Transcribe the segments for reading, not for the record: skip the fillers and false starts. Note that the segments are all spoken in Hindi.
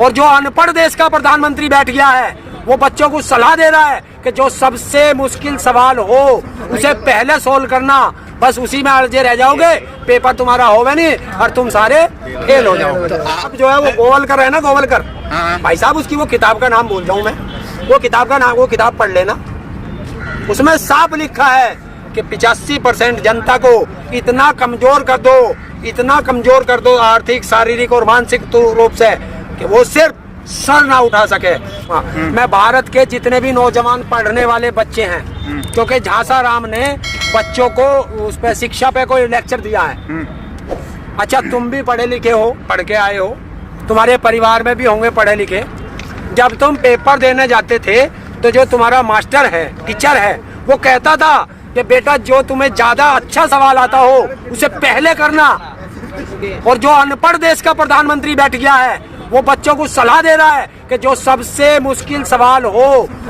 और जो अनपढ़ देश का प्रधानमंत्री बैठ गया है वो बच्चों को सलाह दे रहा है कि जो सबसे मुश्किल सवाल हो उसे पहले सोल्व करना, बस उसी में अड़जे रह जाओगे, पेपर तुम्हारा होगा नहीं और तुम सारे फेल हो जाओगे। तो आप जो है वो गोवलकर है ना, गोवलकर भाई साहब, उसकी वो किताब का नाम भूल जाऊं मैं, वो किताब का नाम, वो किताब पढ़ लेना। उसमें साफ लिखा है कि 85% जनता को इतना कमजोर कर दो, इतना कमजोर कर दो आर्थिक, शारीरिक और मानसिक रूप से कि वो सिर्फ सर ना उठा सके। मैं भारत के जितने भी नौजवान पढ़ने वाले बच्चे हैं, क्योंकि झांसा राम ने बच्चों को उस पे शिक्षा पे कोई लेक्चर दिया है। अच्छा, तुम भी पढ़े लिखे हो, पढ़ के आए हो, तुम्हारे परिवार में भी होंगे पढ़े लिखे। जब तुम पेपर देने जाते थे तो जो तुम्हारा मास्टर है, टीचर है, वो कहता था कि बेटा जो तुम्हें ज्यादा अच्छा सवाल आता हो उसे पहले करना। और जो अनपढ़ देश का प्रधानमंत्री बैठ गया है वो बच्चों को सलाह दे रहा है कि जो सबसे मुश्किल सवाल हो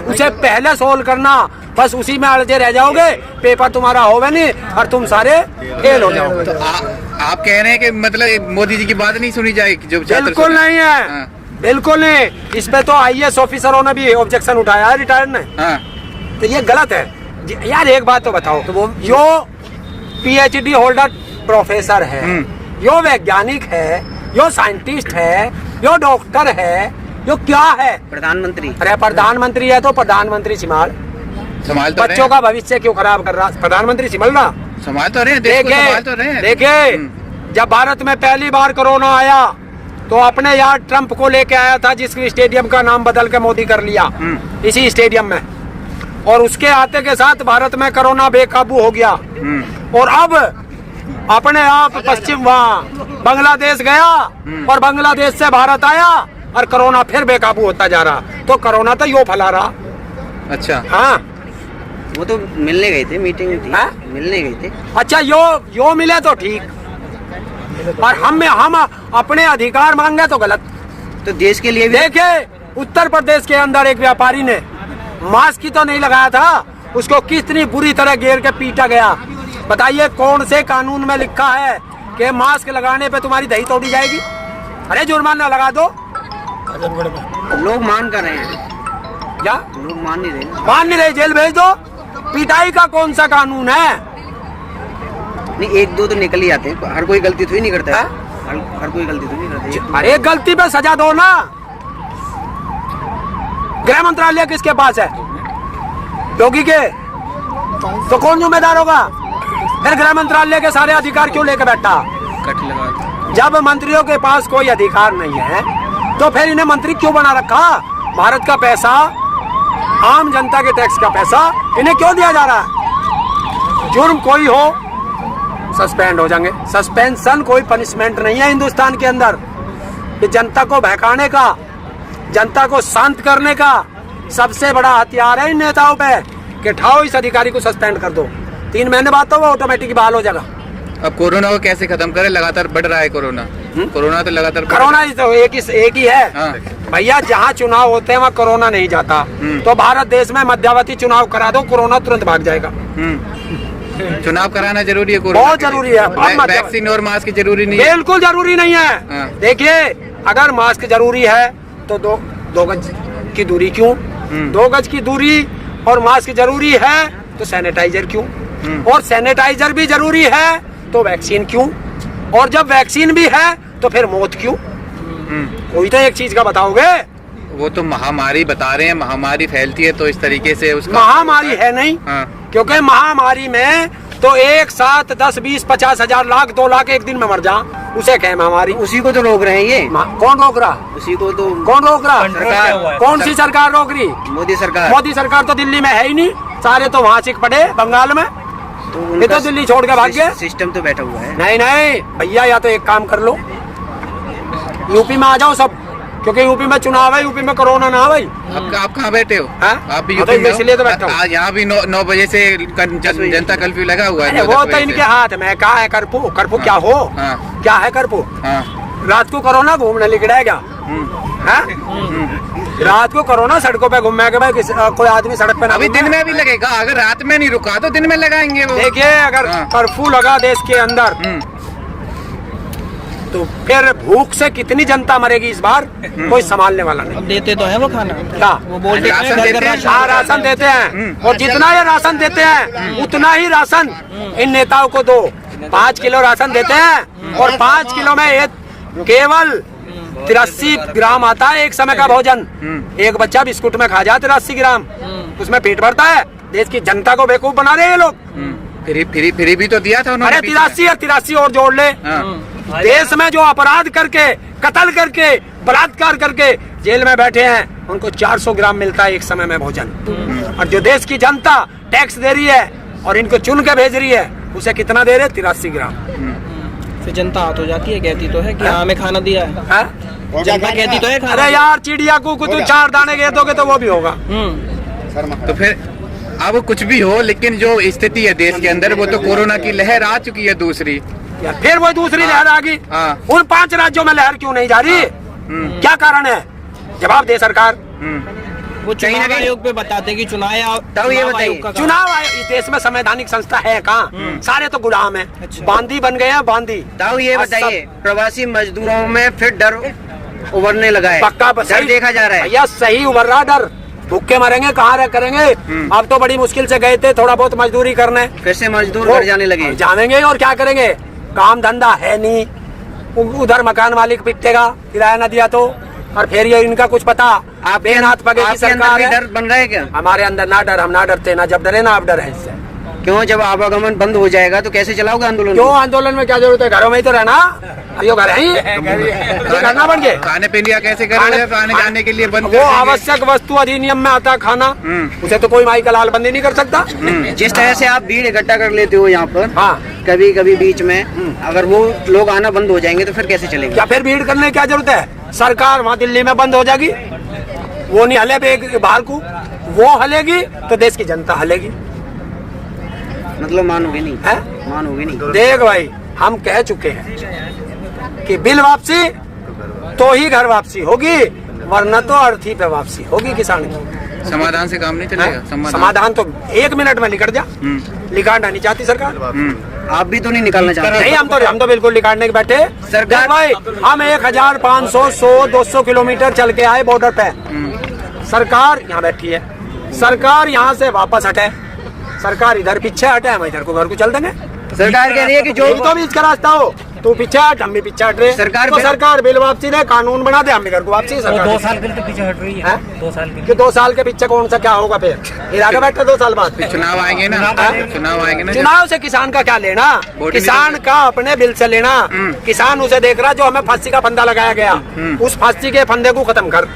उसे पहले सोल्व करना, बस उसी में अड़जे रह जाओगे, पेपर तुम्हारा होगा नहीं और तुम सारे फेल हो जाओगे। तो आप कह रहे हैं कि मतलब मोदी जी की बात नहीं सुनी जाएगी? जो बिल्कुल नहीं है, बिल्कुल नहीं। इस पे तो IAS ऑफिसरों ने भी ऑब्जेक्शन उठाया है, रिटायर्ड ने। तो ये गलत है यार। एक बात तो बताओ, तो वो जो PhD होल्डर प्रोफेसर है, यो वैज्ञानिक है, यो साइंटिस्ट है, यो डॉक्टर है, यो क्या है? प्रधानमंत्री। अरे प्रधानमंत्री है तो प्रधानमंत्री संभाल बच्चों का भविष्य क्यों खराब कर रहा? प्रधानमंत्री संभाल रहा, संभाल तो रहे हैं, देश को संभाल तो रहे हैं। देखिए, जब भारत में पहली बार कोरोना आया तो अपने यार ट्रंप को लेके आया था, जिसके स्टेडियम का नाम बदल के मोदी कर लिया इसी स्टेडियम में, और उसके आते के साथ भारत में कोरोना बेकाबू हो गया। और अब अपने आप पश्चिम वहाँ बांग्लादेश गया और बांग्लादेश से भारत आया और कोरोना फिर बेकाबू होता जा रहा। तो कोरोना तो यो फैला रहा। अच्छा, हाँ, वो तो मिलने गए थे, मीटिंग थी, मिलने गए थे। अच्छा, यो मिले तो ठीक, और हम अपने अधिकार मांगे तो गलत। तो देश के लिए भी देखे, उत्तर प्रदेश के अंदर एक व्यापारी ने मास्क ही तो नहीं लगाया था, उसको कितनी बुरी तरह घेर के पीटा गया। बताइए कौन से कानून में लिखा है कि मास्क लगाने पे तुम्हारी दही तोड़ी जाएगी? अरे जुर्माना लगा दो। लोग मान कर रहे हैं, क्या लोग मान नहीं रहे? मान नहीं रहे, जेल भेज दो। पिटाई का कौन सा कानून है? नहीं, एक दो तो निकल ही आते हैं, हर कोई गलती तो ही नहीं करता है। हर कोई गलती तो नहीं करता। अरे गलती पे सजा दो ना। गृह मंत्रालय किसके पास है? योगी के। तो कौन जिम्मेदार होगा? फिर गृह मंत्रालय के सारे अधिकार क्यों लेकर बैठा? कट लगा। जब मंत्रियों के पास कोई अधिकार नहीं है तो फिर इन्हें मंत्री क्यों बना रखा? भारत का पैसा, आम जनता के टैक्स का पैसा इन्हें क्यों दिया जा रहा है? जुर्म कोई हो सस्पेंड हो जाएंगे। सस्पेंशन कोई पनिशमेंट नहीं है हिंदुस्तान के अंदर। ये जनता को बहकाने का, जनता को शांत करने का सबसे बड़ा हथियार है इन नेताओं पे कि उठाओ इस अधिकारी को सस्पेंड कर दो, 3 महीने बाद तो वो ऑटोमेटिक बहाल हो जाएगा। अब कोरोना को कैसे खत्म करें? लगातार बढ़ रहा है कोरोना। कोरोना तो लगातार कोरोना तो एक ही है भैया। जहाँ चुनाव होते हैं वहाँ कोरोना नहीं जाता। तो भारत देश में मध्यावधि चुनाव करा दो, कोरोना तुरंत भाग जाएगा। चुनाव कराना जरूरी है? बहुत जरूरी है। वैक्सीन और मास्क जरूरी नहीं है? बिल्कुल जरूरी नहीं है। देखिए, अगर मास्क जरूरी है तो दो गज की दूरी क्यों? 2 गज की दूरी और मास्क जरूरी है तो सैनिटाइजर क्यों? और सैनिटाइजर भी जरूरी है तो वैक्सीन क्यों? और जब वैक्सीन भी है तो फिर मौत क्यों? कोई तो एक चीज का बताओगे। वो तो महामारी बता रहे हैं, महामारी फैलती है तो इस तरीके से उसका महामारी है नहीं। क्योंकि महामारी में तो एक साथ 10, 20, 50 हजार, लाख, 2 लाख एक दिन में मर जा, उसे कहे महामारी। उसी को तो रोक रहे हैं ये। कौन रोक रहा? उसी को तो कौन रोक रहा? सरकार। कौन सी सरकार रोक रही? मोदी सरकार। मोदी सरकार तो दिल्ली में है ही नहीं, सारे तो वहाँ चिक पड़े बंगाल में। ये तो दिल्ली छोड़ के भाग गए। सिस्टम तो बैठा हुआ है। नहीं भैया, या तो एक काम कर लो, यूपी में आ जाओ सब, क्योंकि यूपी में चुनाव है, यूपी में कोरोना ना भाई। आप कहाँ बैठे हो? आप भी यूपी में? इसलिए तो बैठा हूँ। यहाँ भी 9 बजे से जनता कर्फ्यू लगा हुआ है। वो तो इनके हाथ में। कहा है कर्फ्यू? कर्फ्यू क्या हो? क्या है कर्फ्यू? रात को कोरोना घूमने निकला क्या? रात को कोरोना सड़कों पे घूमे के भाई कोई आदमी सड़क पे ना? अभी दिन में भी लगेगा। अगर रात में नहीं रुका तो दिन में लगाएंगे वो। देखिए, अगर कर्फ्यू लगा देश के अंदर तो फिर भूख से कितनी जनता मरेगी इस बार, कोई संभालने वाला नहीं। अब देते तो है वो खाना, क्या वो बोलते हैं राशन घर देते घर हैं। राशन। हाँ, राशन देते हैं, और जितना ये राशन देते हैं उतना ही राशन इन नेताओं को दो। 5 किलो राशन देते हैं, और 5 किलो में ये केवल 83 ग्राम आता है एक समय का भोजन। एक बच्चा बिस्कुट में खा जाए 83 ग्राम, उसमें पेट भरता है। देश की जनता को बेवकूफ बना रहे हैं ये लोग। फ्री भी तो दिया था उन्होंने। अरे 83 और जोड़ ले। हाँ। देश में जो अपराध करके, कत्ल करके, बलात्कार करके जेल में बैठे हैं, उनको 400 ग्राम मिलता है एक समय में भोजन। और जो देश की जनता टैक्स दे रही है और इनको चुन के भेज रही है, उसे कितना दे रहे? 83 ग्राम। फिर जनता हाथ हो जाती है, कहती तो है कि हाँ हमें खाना दिया है। है? जनता कहती तो है खाना अरे दिया। यार, चिड़िया को तुम 4 दाने दे दोगे तो वो भी होगा। तो फिर अब कुछ भी हो, लेकिन जो स्थिति है देश के अंदर, वो तो कोरोना की लहर आ चुकी है दूसरी। या फिर वो दूसरी लहर आ गई। हाँ। उन 5 राज्यों में लहर क्यों नहीं जा रही? क्या कारण है? जवाब दे सरकार। वो चुनाव आयोग पे बताते कि चुनाव बताइए। आयोग का काम। चुनाव आयोग इस देश में संवैधानिक संस्था है कहाँ? सारे तो गुलाम हैं। बांदी बन गए हैं, बांदी। ताऊ ये और बताइए, प्रवासी मजदूरों में फिर डर उभरने लगा है, पक्का डर देखा जा रहा है। भैया सही उभर रहा डर। भूखे मरेंगे, कहाँ रह करेंगे? अब तो बड़ी मुश्किल से गए थे थोड़ा बहुत मजदूरी करने, फिर से मजदूर वो घर जाने लगे। जानेंगे और क्या करेंगे? काम धंधा है नहीं, उधर मकान मालिक पिटेगा किराया न दिया तो। और फिर ये इनका कुछ पता, आप बेनाथ पगे की आपके अंदर सरकार भी है। डर बन रहा है क्या? हमारे अंदर ना डर, हम ना डरते, ना जब डरे ना आप डर है इससे। क्यों? जब आवागमन बंद हो जाएगा तो कैसे चलाओगे आंदोलन? क्यों आंदोलन में क्या जरूरत है? घरों में ही तो रहना। अरे घर है ही, ये करना बन गए। खाने पीने का कैसे करेंगे? तो आने जाने के लिए बंद वो कर देंगे। आवश्यक वस्तु अधिनियम में आता है खाना, उसे तो कोई माई का लाल बंदी नहीं कर सकता। जिस तरह से आप भीड़ इकट्ठा कर लेते हो यहाँ पर, हाँ। कभी कभी बीच में, अगर वो लोग आना बंद हो जाएंगे तो फिर कैसे चलेंगे? क्या फिर भीड़ करने की क्या जरूरत है? सरकार वहाँ दिल्ली में बंद हो जाएगी, वो नहीं हले बाहर को, वो हलेगी तो देश की जनता हलेगी। मतलब मानोगे नहीं? है? मानोगे नहीं? देख भाई, हम कह चुके हैं कि बिल वापसी तो ही घर वापसी होगी, वरना तो अर्थी पे वापसी होगी किसान की। समाधान से काम नहीं चलेगा। समाधान तो 1 मिनट में निकट जा। निकालना नहीं चाहती सरकार। आप भी तो नहीं निकालना चाहते? नहीं, हम तो बिल्कुल निकालने के बैठे। सरकार भाई, हम 1500, 100, 200 किलोमीटर चल के आए बॉर्डर पे। सरकार यहाँ बैठी है, सरकार यहाँ से वापस हटे, सरकार इधर पीछे हटे, हम इधर को घर को चल देंगे। सरकार कह रही है कि जो तो बीच का रास्ता हो, तू पीछे हट, हम भी पीछे हट रहे। सरकार तो सरकार बिल वापसी दे, कानून बना दे, हम भी घर को वापसी। सरकार 2 साल के लिए तो पीछे हट रही है। 2 साल के 2 साल के पीछे कौन सा क्या होगा? फिर आगे बैठे 2 साल बाद चुनाव आएंगे ना, चुनाव आएंगे ना। चुनाव से किसान का क्या लेना? किसान का अपने बिल से लेना। किसान उसे देख रहा जो हमें फांसी का फंदा लगाया गया, उस फांसी के फंदे को खत्म कर।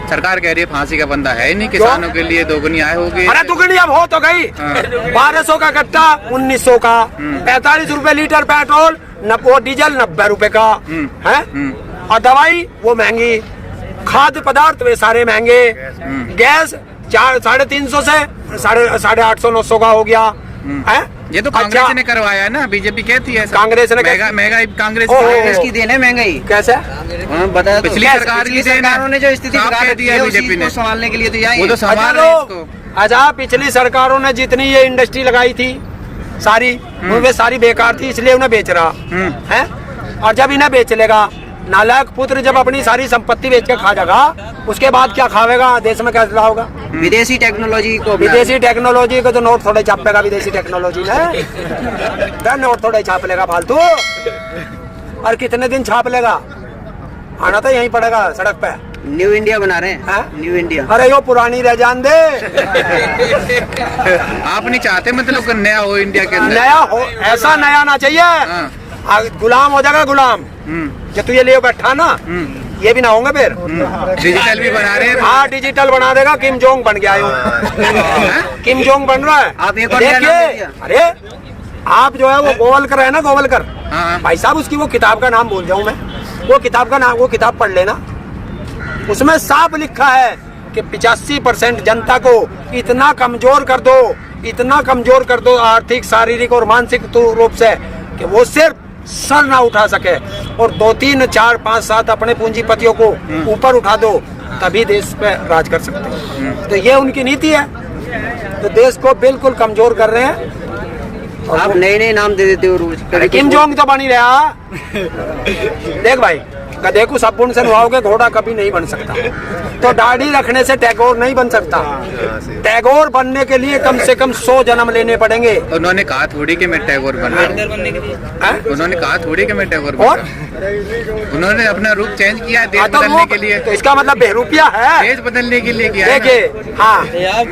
सरकार कह रही है फांसी का बंदा है ही नहीं, किसानों के लिए दोगुनी आय होगी। अरे दुगनी अब हो तो गई। 1200 का कट्टा 1900 का, 45 रुपए लीटर पेट्रोल, वो डीजल 90 रुपए का है। और दवाई वो महंगी, खाद्य पदार्थ वे सारे महंगे, गैस 350 से 850, 900 का हो गया है। ये तो कांग्रेस ने करवाया है ना, बीजेपी कहती है। कांग्रेस ने महंगाई कांग्रेस इसकी देन है महंगाई। कैसे? बता। पिछली सरकार की देन है। सरकारों ने जो स्थिति साफ बिगाड़ कह दी दिया है, बीजेपी उसी ने। को संभालने के लिए तो वो तो यहाँ संभाल रहे हैं इसको। अच्छा, पिछली सरकारों ने जितनी ये इंडस्ट्री लगाई थी सारी, वे सारी बेकार थी, इसलिए उन्हें बेच रहा है। और जब इन्हें बेच लेगा, नालायक पुत्र जब अपनी सारी संपत्ति बेच के खा जाएगा, उसके बाद क्या खावेगा? देश में क्या होगा? विदेशी टेक्नोलॉजी को विदेशी टेक्नोलॉजी को तो नोट थोड़े छापेगा विदेशी टेक्नोलॉजी में। नोट थोड़े छाप लेगा फालतू, और कितने दिन छाप लेगा? आना तो यहीं पड़ेगा सड़क पे। न्यू इंडिया बना रहे हैं। हाँ? New India. अरे यो पुरानी रह जान दे। आप नहीं चाहते मतलब नया हो इंडिया के अंदर? नया हो, ऐसा नया ना चाहिए। गुलाम हो जाएगा गुलाम। जो तू ये लिए बैठा ना, ये भी ना होंगे फिर। डिजिटल भी बना रहे हैं। हाँ, डिजिटल बना देगा। किम जोंग बन गया यूं। किम जोंग बन रहा है। आप एक और देखिए, अरे आप जो है वो गोवलकर है ना, गोवलकर हाँ। भाई साहब, उसकी वो किताब का नाम भूल जाऊं मैं, वो किताब का नाम, वो किताब पढ़ लेना। उसमें साफ लिखा है कि 85% जनता को इतना कमजोर कर दो, इतना कमजोर कर दो आर्थिक, शारीरिक और मानसिक रूप से, कि वो सिर्फ सर ना उठा सके, और 2, 3, 4, 5, 7 अपने पूंजीपतियों को ऊपर उठा दो, तभी देश पे राज कर सकते हैं। तो ये उनकी नीति है। तो देश को बिल्कुल कमजोर कर रहे हैं। आप नए नए नाम दे देते हो रोज। अरे किम जोंग तो बनी रहा। देख भाई, गधे को सब्बुन से नुहाओगे घोड़ा कभी नहीं बन सकता। तो दाढ़ी रखने से टैगोर नहीं बन सकता। टैगोर बनने के लिए कम से कम 100 जन्म लेने पड़ेंगे। उन्होंने कहा थोड़ी कि मैं टैगोर बन रहा हूं। उन्होंने कहा थोड़ी कि मैं टैगोर बन और रहा हूं। उन्होंने अपना रूप चेंज किया है देश तो बदलने के लिए। तो इसका मतलब बेरूपिया है। देश बदलने के लिए किया है ना। देखिए, हाँ,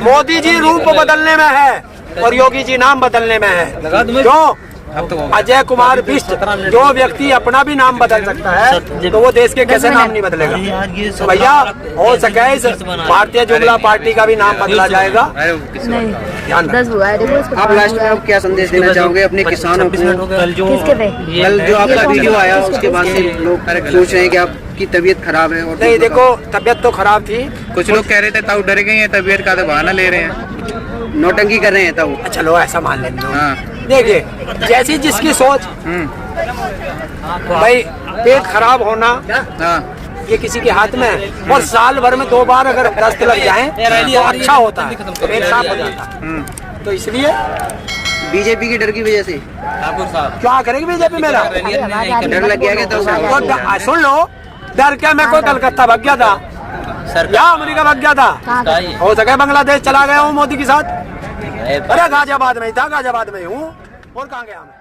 मोदी जी रूप बदलने में है और योगी जी नाम बदलने में है। क्यों? अजय कुमार बिष्ट जो व्यक्ति अपना भी नाम बदल सकता है तो वो देश के कैसे नाम नहीं बदलेगा? तो भैया हो सके इस भारतीय जुमला पार्टी का भी नाम बदला जाएगा। ध्यान रखना। आप लास्ट में आप क्या संदेश देना चाहोगे अपने किसानों को? कल जो आपका वीडियो आया उसके बाद से लोग सोच रहे हैं कि आपकी तबीयत खराब है। और नहीं, देखो, तबियत तो खराब थी। कुछ लोग कह रहे थे ताऊ डर गए हैं, तबीयत का तो बहाना ले रहे हैं, नौटंकी कर रहे हैं तब। चलो ऐसा मान लेते हैं। हाँ। देखिए, जैसी जिसकी सोच। भाई पेट खराब होना हाँ। ये किसी के हाथ में है। और साल भर में 2 बार अगर दस्त लग जाए तो अच्छा होता है, पेट साफ हो जाता है। तो इसलिए बीजेपी के डर की वजह से क्या करेगी बीजेपी? मेरा डर लग गया क्या? तो सुन लो, डर क्या, मैं कोई कलकत्ता भाग गया था या अमेरिका भाग गया था? हो सके बांग्लादेश चला गया हूँ मोदी के साथ। अरे गाजियाबाद में ही था, गाजियाबाद में हूँ, और कहाँ गया मैं?